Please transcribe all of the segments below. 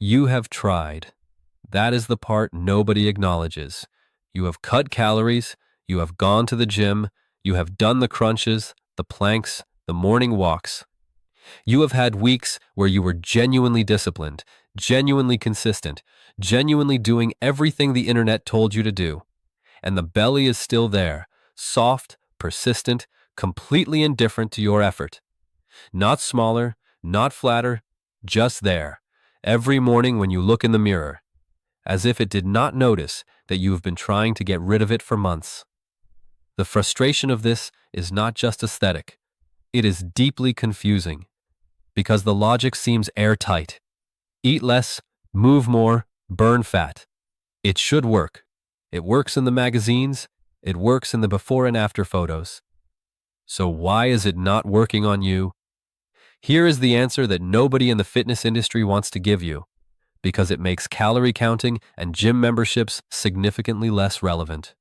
You have tried. That is the part nobody acknowledges. You have cut calories, you have gone to the gym, you have done the crunches, the planks, the morning walks. You have had weeks where you were genuinely disciplined, genuinely consistent, genuinely doing everything the internet told you to do. And the belly is still there, soft, persistent, completely indifferent to your effort. Not smaller, not flatter, just there, every morning when you look in the mirror, as if it did not notice that you have been trying to get rid of it for months. The frustration of this is not just aesthetic. It is deeply confusing, because the logic seems airtight. Eat less, move more, burn fat. It should work. It works in the magazines. It works in the before and after photos. So why is it not working on you? Here is the answer that nobody in the fitness industry wants to give you, because it makes calorie counting and gym memberships significantly less relevant.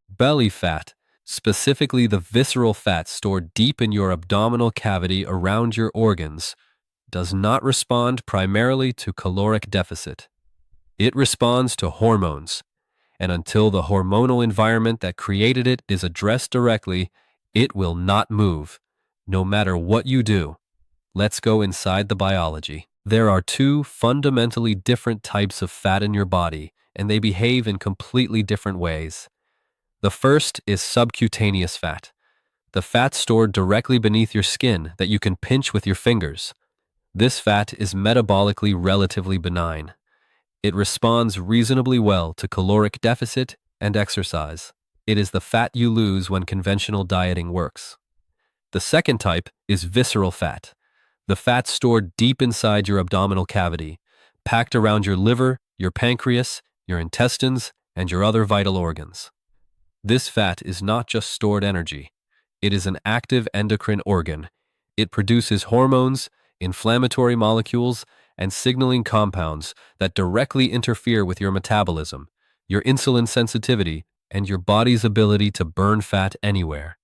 Belly fat, specifically the visceral fat stored deep in your abdominal cavity around your organs, does not respond primarily to caloric deficit. It responds to hormones, and until the hormonal environment that created it is addressed directly, it will not move, no matter what you do. Let's go inside the biology. There are two fundamentally different types of fat in your body, and they behave in completely different ways. The first is subcutaneous fat, the fat stored directly beneath your skin that you can pinch with your fingers. This fat is metabolically relatively benign. It responds reasonably well to caloric deficit and exercise. It is the fat you lose when conventional dieting works. The second type is visceral fat, the fat stored deep inside your abdominal cavity, packed around your liver, your pancreas, your intestines, and your other vital organs. This fat is not just stored energy. It is an active endocrine organ. It produces hormones, inflammatory molecules, and signaling compounds that directly interfere with your metabolism, your insulin sensitivity, and your body's ability to burn fat anywhere.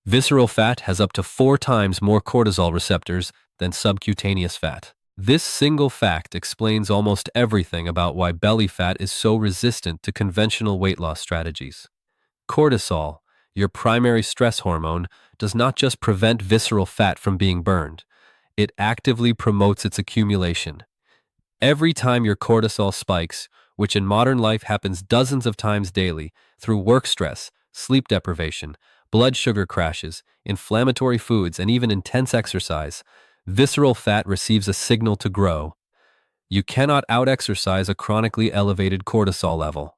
Visceral fat has up to 4 times more cortisol receptors than subcutaneous fat. This single fact explains almost everything about why belly fat is so resistant to conventional weight loss strategies. Cortisol, your primary stress hormone, does not just prevent visceral fat from being burned. It actively promotes its accumulation. Every time your cortisol spikes, which in modern life happens dozens of times daily through work stress, sleep deprivation, blood sugar crashes, inflammatory foods, and even intense exercise, visceral fat receives a signal to grow. You cannot out-exercise a chronically elevated cortisol level.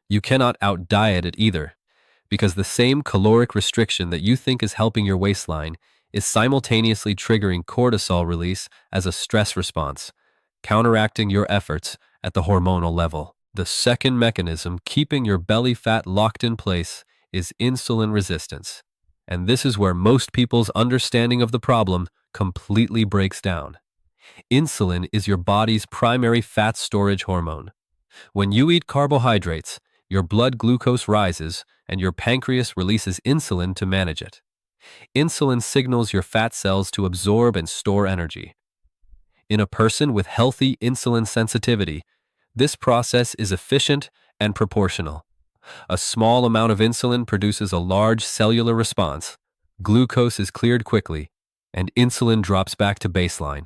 You cannot out-diet it either, because the same caloric restriction that you think is helping your waistline is simultaneously triggering cortisol release as a stress response, counteracting your efforts at the hormonal level. The second mechanism keeping your belly fat locked in place is insulin resistance, and this is where most people's understanding of the problem completely breaks down. Insulin is your body's primary fat storage hormone. When you eat carbohydrates, your blood glucose rises and your pancreas releases insulin to manage it. Insulin signals your fat cells to absorb and store energy. In a person with healthy insulin sensitivity, this process is efficient and proportional. A small amount of insulin produces a large cellular response. Glucose is cleared quickly, and insulin drops back to baseline.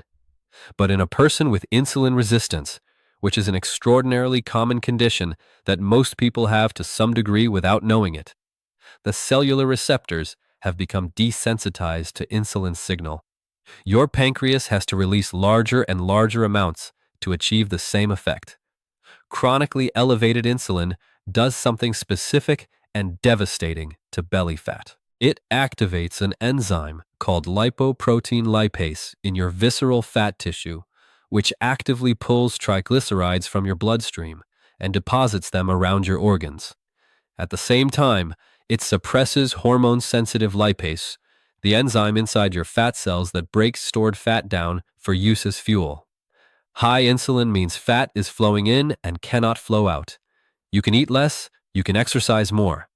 But in a person with insulin resistance, which is an extraordinarily common condition that most people have to some degree without knowing it, the cellular receptors have become desensitized to insulin signal. Your pancreas has to release larger and larger amounts to achieve the same effect. Chronically elevated insulin does something specific and devastating to belly fat. It activates an enzyme called lipoprotein lipase in your visceral fat tissue, which actively pulls triglycerides from your bloodstream and deposits them around your organs. At the same time, it suppresses hormone-sensitive lipase, the enzyme inside your fat cells that breaks stored fat down for use as fuel. High insulin means fat is flowing in and cannot flow out. You can eat less, you can exercise more,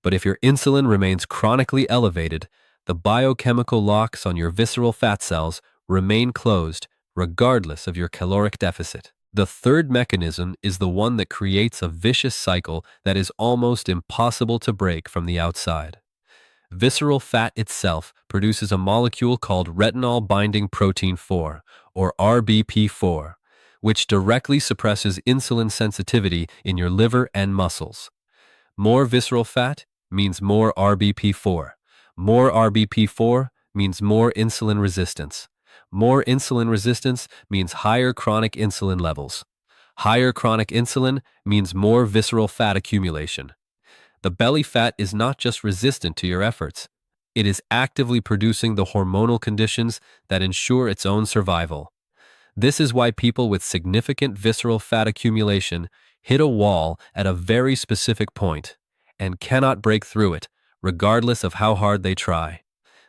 but if your insulin remains chronically elevated, the biochemical locks on your visceral fat cells remain closed, regardless of your caloric deficit. The third mechanism is the one that creates a vicious cycle that is almost impossible to break from the outside. Visceral fat itself produces a molecule called retinol-binding protein 4, or RBP4, which directly suppresses insulin sensitivity in your liver and muscles. More visceral fat means more RBP4. More RBP4 means more insulin resistance. More insulin resistance means higher chronic insulin levels. Higher chronic insulin means more visceral fat accumulation. The belly fat is not just resistant to your efforts. It is actively producing the hormonal conditions that ensure its own survival. This is why people with significant visceral fat accumulation hit a wall at a very specific point and cannot break through it, regardless of how hard they try.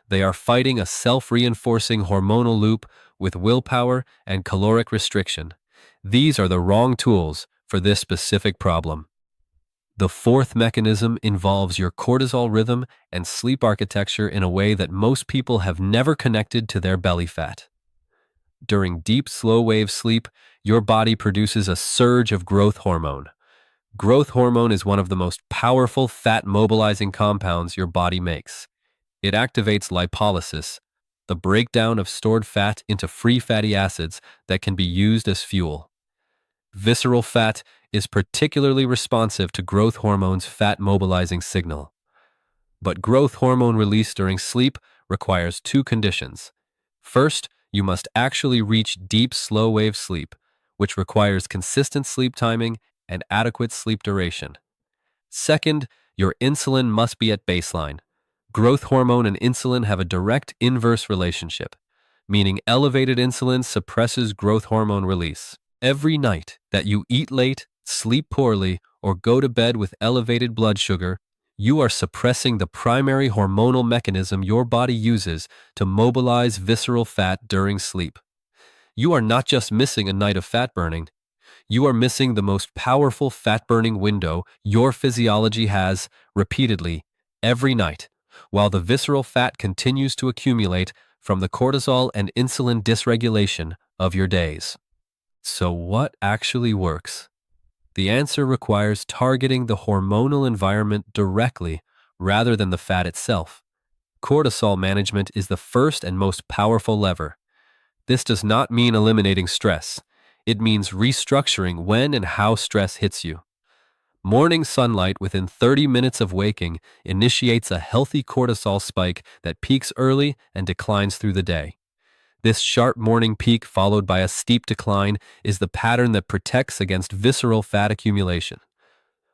They are fighting a self-reinforcing hormonal loop with willpower and caloric restriction. These are the wrong tools for this specific problem. The fourth mechanism involves your cortisol rhythm and sleep architecture in a way that most people have never connected to their belly fat. During deep, slow-wave sleep, your body produces a surge of growth hormone. Growth hormone is one of the most powerful fat-mobilizing compounds your body makes. It activates lipolysis, the breakdown of stored fat into free fatty acids that can be used as fuel. Visceral fat is particularly responsive to growth hormone's fat-mobilizing signal. But growth hormone release during sleep requires two conditions. First, you must actually reach deep, slow-wave sleep, which requires consistent sleep timing and adequate sleep duration. Second, your insulin must be at baseline. Growth hormone and insulin have a direct inverse relationship, meaning elevated insulin suppresses growth hormone release. Every night that you eat late, sleep poorly, or go to bed with elevated blood sugar, you are suppressing the primary hormonal mechanism your body uses to mobilize visceral fat during sleep. You are not just missing a night of fat burning, you are missing the most powerful fat-burning window your physiology has repeatedly every night, while the visceral fat continues to accumulate from the cortisol and insulin dysregulation of your days. So what actually works? The answer requires targeting the hormonal environment directly rather than the fat itself. Cortisol management is the first and most powerful lever. This does not mean eliminating stress. It means restructuring when and how stress hits you. Morning sunlight within 30 minutes of waking initiates a healthy cortisol spike that peaks early and declines through the day. This sharp morning peak followed by a steep decline is the pattern that protects against visceral fat accumulation.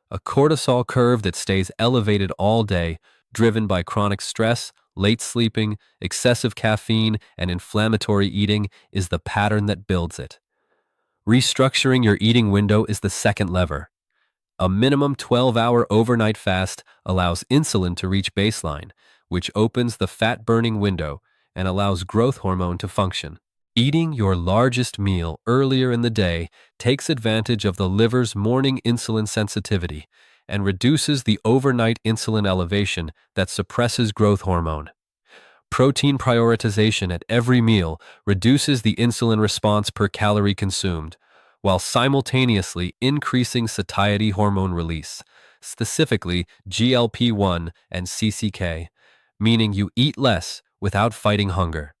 A cortisol curve that stays elevated all day, driven by chronic stress, late sleeping, excessive caffeine, and inflammatory eating, is the pattern that builds it. Restructuring your eating window is the second lever. A minimum 12-hour overnight fast allows insulin to reach baseline, which opens the fat-burning window and allows growth hormone to function. Eating your largest meal earlier in the day takes advantage of the liver's morning insulin sensitivity and reduces the overnight insulin elevation that suppresses growth hormone. Protein prioritization at every meal reduces the insulin response per calorie consumed, while simultaneously increasing satiety hormone release, specifically GLP-1 and CCK, meaning you eat less without fighting hunger.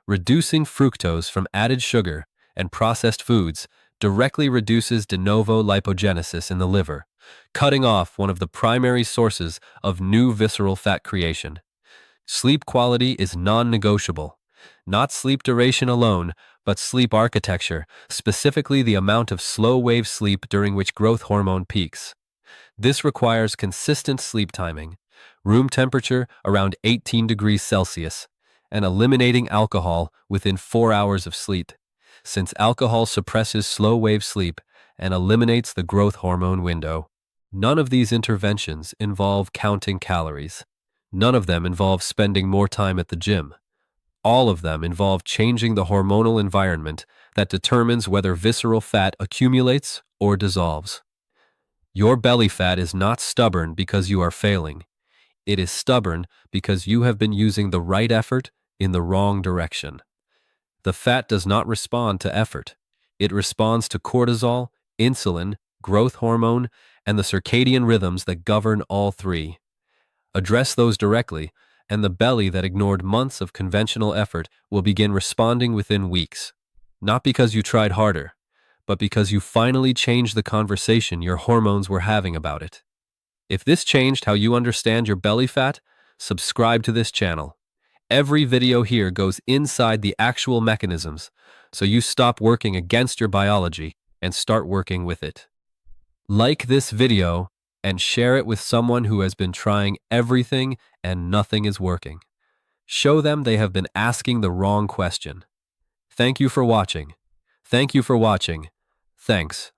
Reducing fructose from added sugar and processed foods directly reduces de novo lipogenesis in the liver, cutting off one of the primary sources of new visceral fat creation. Sleep quality is non-negotiable. Not sleep duration alone, but sleep architecture, specifically the amount of slow-wave sleep during which growth hormone peaks. This requires consistent sleep timing, room temperature around 18 degrees Celsius, and eliminating alcohol within 4 hours of sleep, since alcohol suppresses slow-wave sleep and eliminates the growth hormone window. None of these interventions involve counting calories. None of them involve spending more time at the gym. All of them involve changing the hormonal environment that determines whether visceral fat accumulates or dissolves. Your belly fat is not stubborn because you are failing. It is stubborn because you have been using the right effort in the wrong direction. The fat does not respond to effort. It responds to cortisol, insulin, growth hormone, and the circadian rhythms that govern all three. Address those directly, and the belly that ignored months of conventional effort will begin responding within weeks. Not because you tried harder, but because you finally changed the conversation your hormones were having about it. If this changed how you understand your belly fat, subscribe to this channel. Every video here goes inside the actual mechanisms, so you stop working against your biology and start working with it. Like this video and share it with someone who has been trying everything and nothing is working. Show them they have been asking the wrong question. Thank you for watching. Thank you for watching. Thanks.